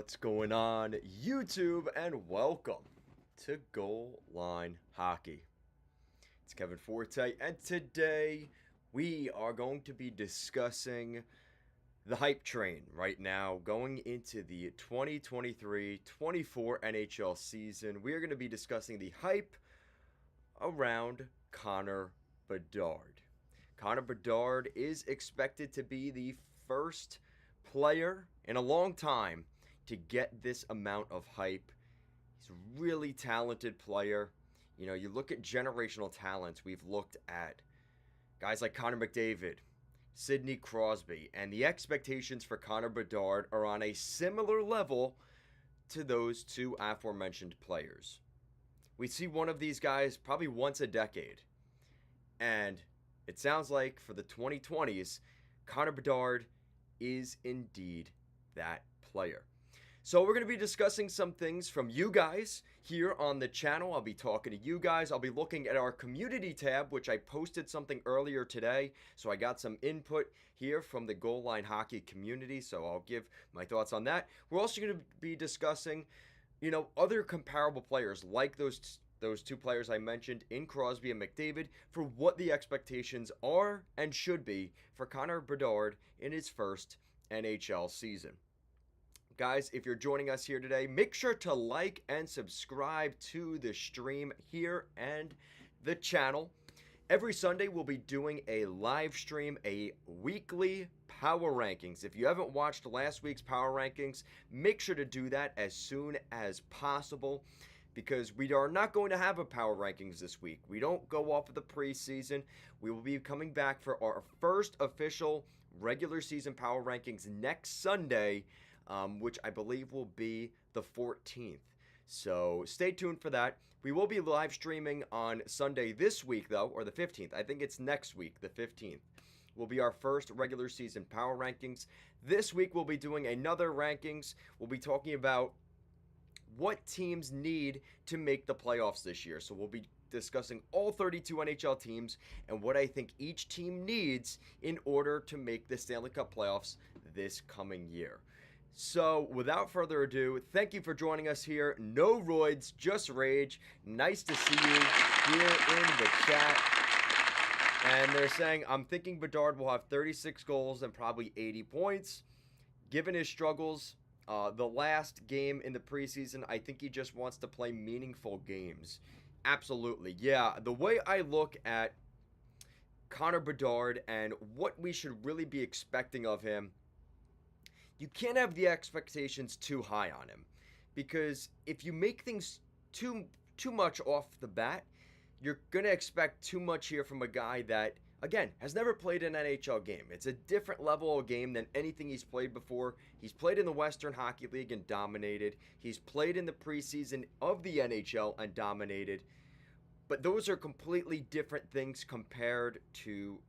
What's going on, YouTube, and welcome to Goal Line Hockey. It's Kevin Forte, and today we are going to be discussing the hype train right now going into the 2023-24 NHL season. We are going to be discussing the hype around Connor Bedard. Connor Bedard is expected to be the first player in a long time to get this amount of hype. He's a really talented player. You know, you look at generational talents, we've looked at guys like Connor McDavid, Sidney Crosby, and the expectations for Connor Bedard are on a similar level to those two aforementioned players. We see one of these guys probably once a decade. And it sounds like for the 2020s, Connor Bedard is indeed that player. So we're going to be discussing some things from you guys here on the channel. I'll be talking to you guys. I'll be looking at our community tab, which I posted something earlier today. So I got some input here from the Goal Line Hockey community. So I'll give my thoughts on that. We're also going to be discussing, other comparable players like those two players I mentioned in Crosby and McDavid for what the expectations are and should be for Connor Bedard in his first NHL season. Guys, if you're joining us here today, make sure to like and subscribe to the stream here and the channel. Every Sunday, we'll be doing a live stream, a weekly power rankings. If you haven't watched last week's power rankings, make sure to do that as soon as possible because we are not going to have a power rankings this week. We don't go off of the preseason. We will be coming back for our first official regular season power rankings next Sunday, which I believe will be the 14th. So stay tuned for that. We will be live streaming on Sunday this week, though, or the 15th. I think it's next week, the 15th. Will be our first regular season power rankings. This week we'll be doing another rankings. We'll be talking about what teams need to make the playoffs this year. So we'll be discussing all 32 NHL teams and what I think each team needs in order to make the Stanley Cup playoffs this coming year. So, without further ado, thank you for joining us here. No roids, just rage. Nice to see you here in the chat. And they're saying, I'm thinking Bedard will have 36 goals and probably 80 points. Given his struggles, the last game in the preseason, I think he just wants to play meaningful games. Absolutely. Yeah, the way I look at Connor Bedard and what we should really be expecting of him, you can't have the expectations too high on him because if you make things too much off the bat, you're going to expect too much here from a guy that, again, has never played an NHL game. It's a different level of game than anything he's played before. He's played in the Western Hockey League and dominated. He's played in the preseason of the NHL and dominated. But those are completely different things compared to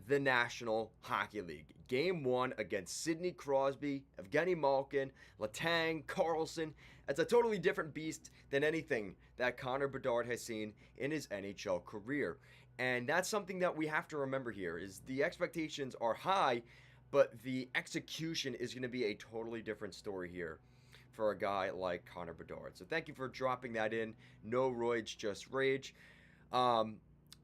the National Hockey League. Game 1 against Sidney Crosby, Evgeny Malkin, Letang, Carlson. It's a totally different beast than anything that Connor Bedard has seen in his NHL career. And that's something that we have to remember here is the expectations are high, but the execution is going to be a totally different story here for a guy like Connor Bedard. So thank you for dropping that in. No roids, just rage.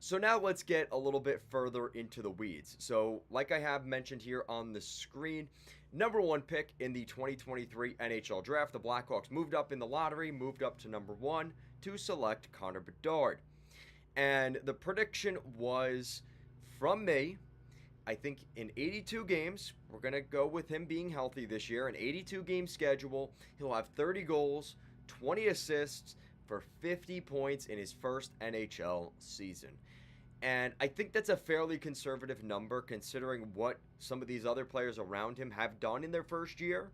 So now let's get a little bit further into the weeds. So like I have mentioned here on the screen, number 1 pick in the 2023 NHL draft, the Blackhawks moved up in the lottery, moved up to number 1 to select Connor Bedard. And the prediction was from me, I think in 82 games, we're going to go with him being healthy this year, an 82-game schedule. He'll have 30 goals, 20 assists, for 50 points in his first NHL season. And I think that's a fairly conservative number considering what some of these other players around him have done in their first year.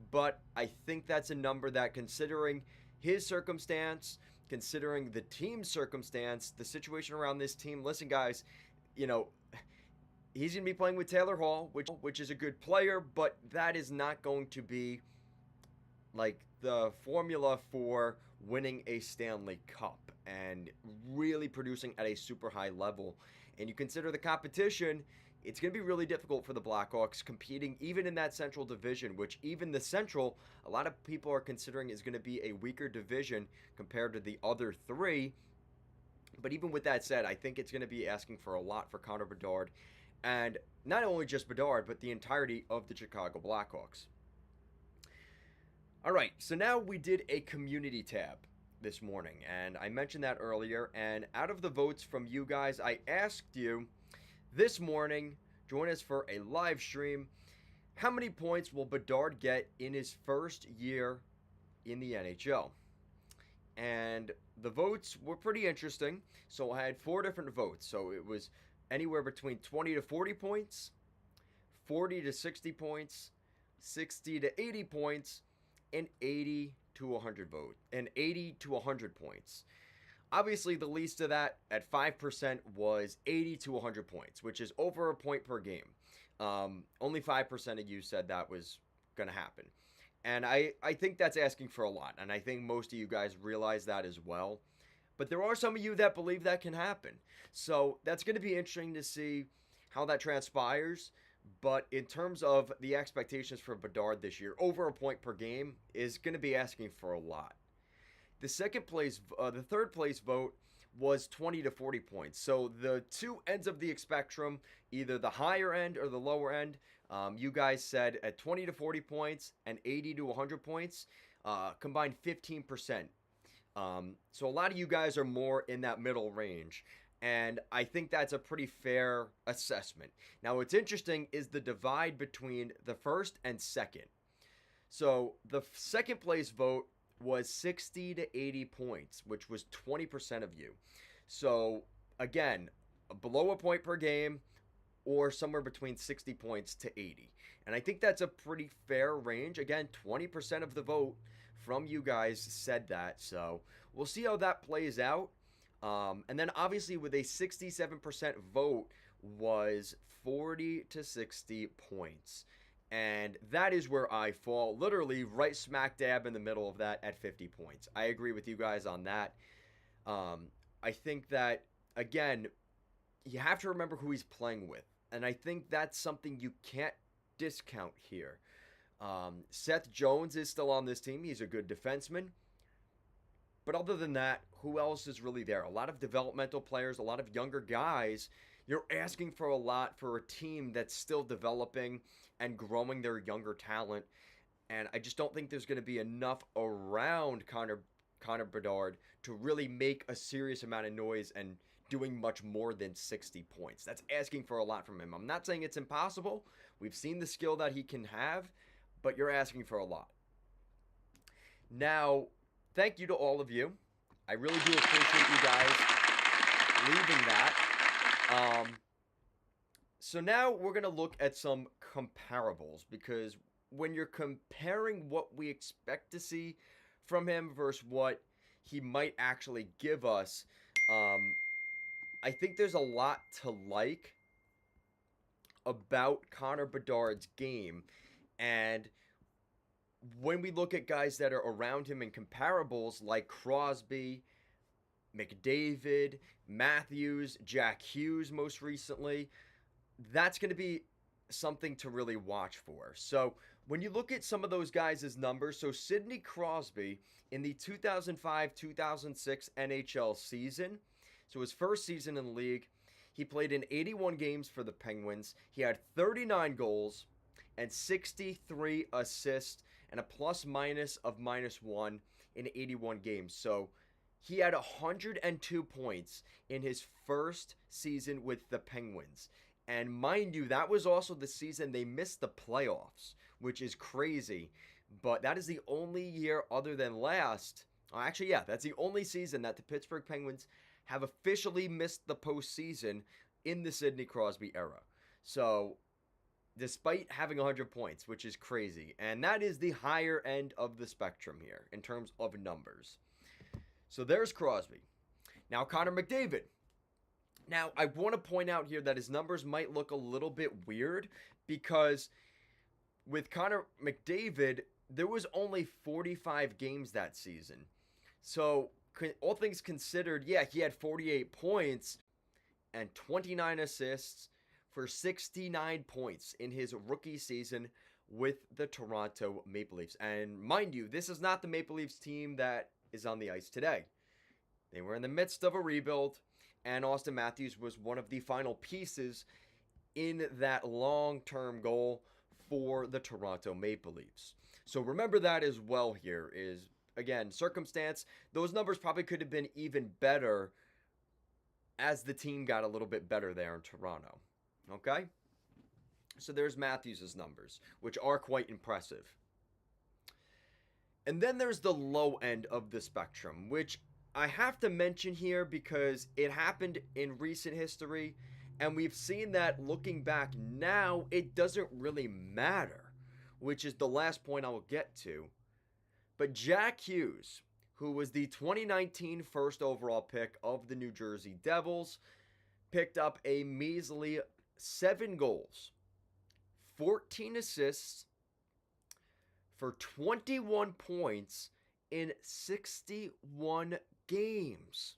But I think that's a number that, considering his circumstance, considering the team's circumstance, the situation around this team, listen guys, he's going to be playing with Taylor Hall, which is a good player, but that is not going to be like the formula for winning a Stanley Cup and really producing at a super high level. And you consider the competition, it's going to be really difficult for the Blackhawks competing even in that Central Division, which even the Central, a lot of people are considering is going to be a weaker division compared to the other three. But even with that said, I think it's going to be asking for a lot for Connor Bedard, and not only just Bedard, but the entirety of the Chicago Blackhawks. All right, so now we did a community tab this morning, and I mentioned that earlier. And out of the votes from you guys, I asked you this morning, join us for a live stream. How many points will Bedard get in his first year in the NHL? And the votes were pretty interesting. So I had 4 different votes. So it was anywhere between 20 to 40 points, 40 to 60 points, 60 to 80 points, and 80 to 100 points. Obviously, the least of that at 5% was 80 to 100 points, which is over a point per game. Only 5% of you said that was going to happen. And I think that's asking for a lot. And I think most of you guys realize that as well. But there are some of you that believe that can happen. So that's going to be interesting to see how that transpires. But in terms of the expectations for Bedard this year, over a point per game is going to be asking for a lot. The third place vote was 20 to 40 points. So the two ends of the spectrum, either the higher end or the lower end, you guys said at 20 to 40 points and 80 to 100 points, combined 15%. So a lot of you guys are more in that middle range. And I think that's a pretty fair assessment. Now, what's interesting is the divide between the first and second. So the second place vote was 60 to 80 points, which was 20% of you. So again, below a point per game or somewhere between 60 points to 80. And I think that's a pretty fair range. Again, 20% of the vote from you guys said that. So we'll see how that plays out. And then obviously with a 67% vote was 40 to 60 points. And that is where I fall, literally right smack dab in the middle of that at 50 points. I agree with you guys on that. I think that, again, you have to remember who he's playing with. And I think that's something you can't discount here. Seth Jones is still on this team. He's a good defenseman. But other than that, who else is really there? A lot of developmental players, a lot of younger guys. You're asking for a lot for a team that's still developing and growing their younger talent. And I just don't think there's going to be enough around Connor Bedard to really make a serious amount of noise and doing much more than 60 points. That's asking for a lot from him. I'm not saying it's impossible. We've seen the skill that he can have, but you're asking for a lot. Now, thank you to all of you. I really do appreciate you guys leaving that. So now we're going to look at some comparables, because when you're comparing what we expect to see from him versus what he might actually give us, I think there's a lot to like about Connor Bedard's game. And when we look at guys that are around him in comparables like Crosby, McDavid, Matthews, Jack Hughes most recently, that's going to be something to really watch for. So when you look at some of those guys' numbers, so Sidney Crosby in the 2005-2006 NHL season, so his first season in the league, he played in 81 games for the Penguins. He had 39 goals and 63 assists and a plus-minus of -1 in 81 games. So he had 102 points in his first season with the Penguins. And mind you, that was also the season they missed the playoffs, which is crazy. But that is the only year other than last. Actually, yeah, that's the only season that the Pittsburgh Penguins have officially missed the postseason in the Sidney Crosby era. So, despite having 100 points, which is crazy. And that is the higher end of the spectrum here in terms of numbers. So there's Crosby. Now, Connor McDavid. Now, I want to point out here that his numbers might look a little bit weird, because with Connor McDavid, there was only 45 games that season. So, all things considered, yeah, he had 48 points and 29 assists for 69 points in his rookie season with the Toronto Maple Leafs. And mind you, this is not the Maple Leafs team that is on the ice today. They were in the midst of a rebuild, and Auston Matthews was one of the final pieces in that long-term goal for the Toronto Maple Leafs. So remember that as well here is, again, circumstance. Those numbers probably could have been even better as the team got a little bit better there in Toronto. Okay? So there's Matthews' numbers, which are quite impressive. And then there's the low end of the spectrum, which I have to mention here because it happened in recent history, and we've seen that looking back now, it doesn't really matter, which is the last point I will get to. But Jack Hughes, who was the 2019 first overall pick of the New Jersey Devils, picked up a measly 7 goals, 14 assists for 21 points in 61 games.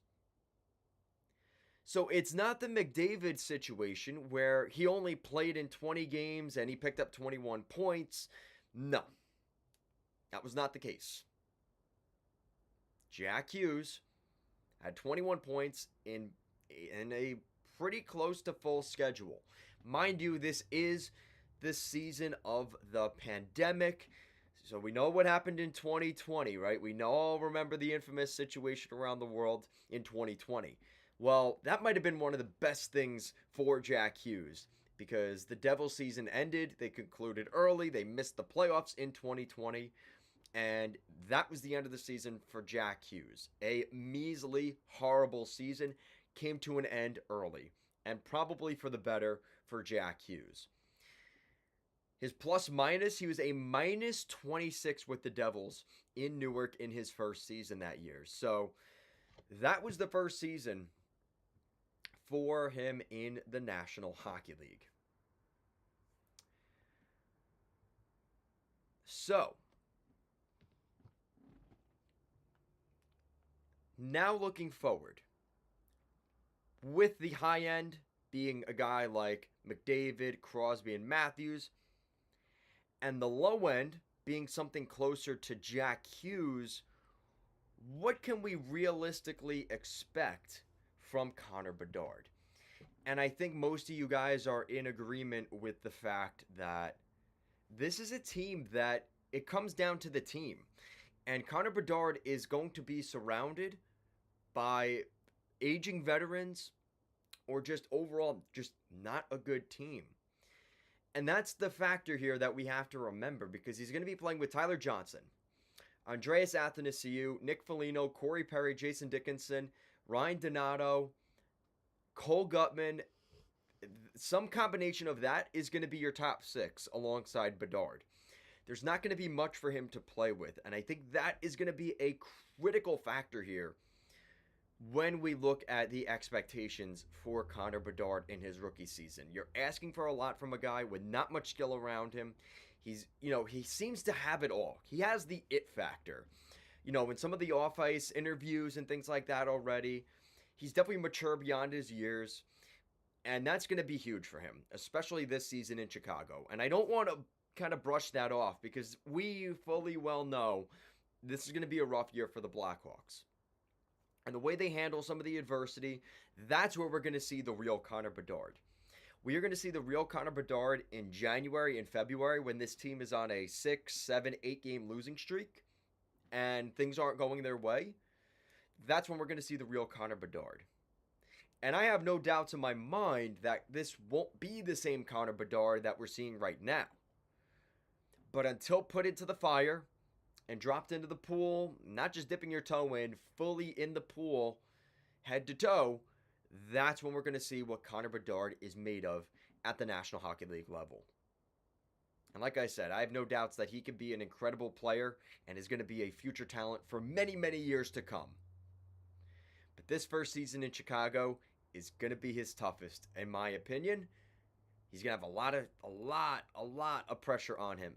So it's not the McDavid situation where he only played in 20 games and he picked up 21 points. No, that was not the case. Jack Hughes had 21 points in a pretty close to full schedule. Mind you, this is the season of the pandemic. So we know what happened in 2020, right? We all remember the infamous situation around the world in 2020. Well, that might have been one of the best things for Jack Hughes because the Devils season ended. They concluded early. They missed the playoffs in 2020. And that was the end of the season for Jack Hughes. A measly, horrible season came to an end early, and probably for the better for Jack Hughes. His plus minus, he was a minus 26 with the Devils in Newark in his first season that year. So that was the first season for him in the National Hockey League. So now looking forward, with the high end being a guy like McDavid, Crosby, and Matthews, and the low end being something closer to Jack Hughes, what can we realistically expect from Connor Bedard? And I think most of you guys are in agreement with the fact that this is a team that it comes down to the team. And Connor Bedard is going to be surrounded by aging veterans or just overall just not a good team. And that's the factor here that we have to remember because he's going to be playing with Tyler Johnson, Andreas Athanasiou, Nick Foligno, Corey Perry, Jason Dickinson, Ryan Donato, Cole Gutman. Some combination of that is going to be your top 6 alongside Bedard. There's not going to be much for him to play with. And I think that is going to be a critical factor here when we look at the expectations for Connor Bedard in his rookie season. You're asking for a lot from a guy with not much skill around him. He seems to have it all. He has the it factor. In some of the off-ice interviews and things like that already, he's definitely mature beyond his years. And that's going to be huge for him, especially this season in Chicago. And I don't want to kind of brush that off because we fully well know this is going to be a rough year for the Blackhawks. And the way they handle some of the adversity, that's where we're going to see the real Connor Bedard. We are going to see the real Connor Bedard in January and February when this team is on a 6, 7, 8 game losing streak and things aren't going their way. That's when we're going to see the real Connor Bedard. And I have no doubts in my mind that this won't be the same Connor Bedard that we're seeing right now. But until put into the fire and dropped into the pool, not just dipping your toe in, fully in the pool, head to toe, that's when we're going to see what Connor Bedard is made of at the National Hockey League level. And like I said, I have no doubts that he can be an incredible player and is going to be a future talent for many, many years to come. But this first season in Chicago is going to be his toughest, in my opinion. He's going to have a lot of pressure on him.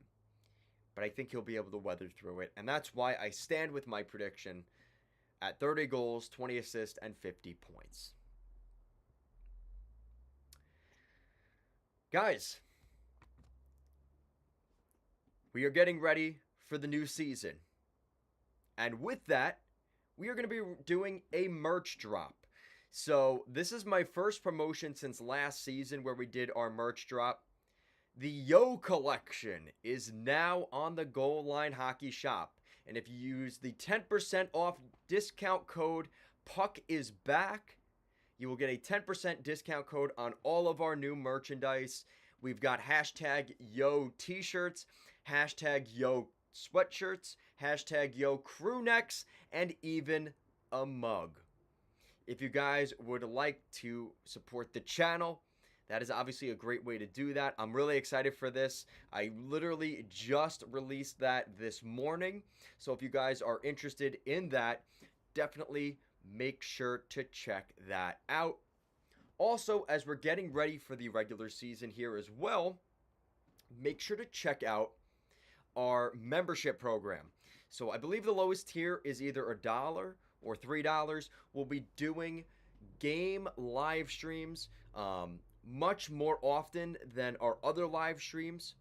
But I think he'll be able to weather through it. And that's why I stand with my prediction at 30 goals, 20 assists, and 50 points. Guys, we are getting ready for the new season. And with that, we are going to be doing a merch drop. So, this is my first promotion since last season where we did our merch drop. The Yo collection is now on the Goal Line Hockey shop. And if you use the 10% off discount code PUCKISBACK, you will get a 10% discount code on all of our new merchandise. We've got hashtag Yo t-shirts, hashtag Yo sweatshirts, hashtag Yo crew necks, and even a mug. If you guys would like to support the channel, that is obviously a great way to do that. I'm really excited for this. I literally just released that this morning. So if you guys are interested in that, definitely make sure to check that out. Also, as we're getting ready for the regular season here as well, make sure to check out our membership program. So I believe the lowest tier is either $1 or $3. We'll be doing game live streams much more often than our other live streams.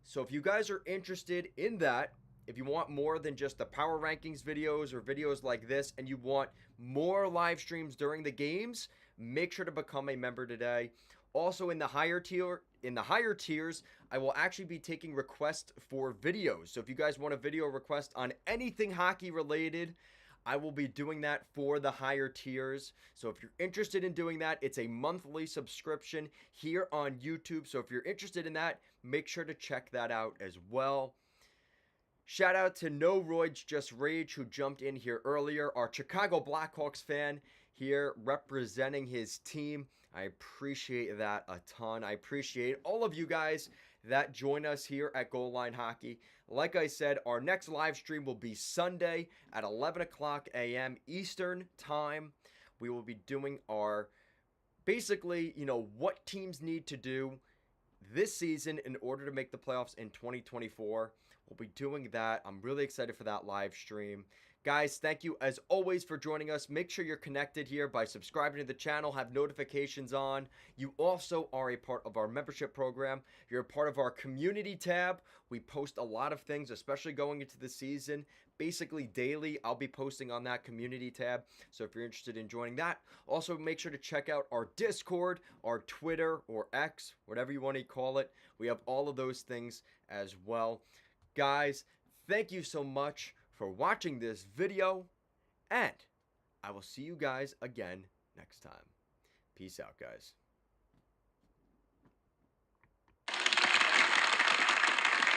So if you guys are interested in that, if you want more than just the power rankings videos or videos like this, and you want more live streams during the games, make sure to become a member today. Also, in the higher tiers, I will actually be taking requests for videos. So if you guys want a video request on anything hockey related, I will be doing that for the higher tiers. So if you're interested in doing that, it's a monthly subscription here on YouTube. So if you're interested in that, make sure to check that out as well. Shout out to No Roids Just Rage, who jumped in here earlier. Our Chicago Blackhawks fan here representing his team. I appreciate that a ton. I appreciate all of you guys that join us here at Goal Line Hockey. Like I said, our next live stream will be Sunday at 11 o'clock a.m. Eastern time. We will be doing our, basically, what teams need to do this season in order to make the playoffs in 2024. We'll be doing that. I'm really excited for that live stream. Guys, thank you as always for joining us. Make sure you're connected here by subscribing to the channel, have notifications on. You also are a part of our membership program. You're a part of our community tab. We post a lot of things, especially going into the season. Basically daily, I'll be posting on that community tab. So if you're interested in joining that, also make sure to check out our Discord, our Twitter, or X, whatever you want to call it. We have all of those things as well. Guys, thank you so much for watching this video, and I will see you guys again next time. Peace out, guys.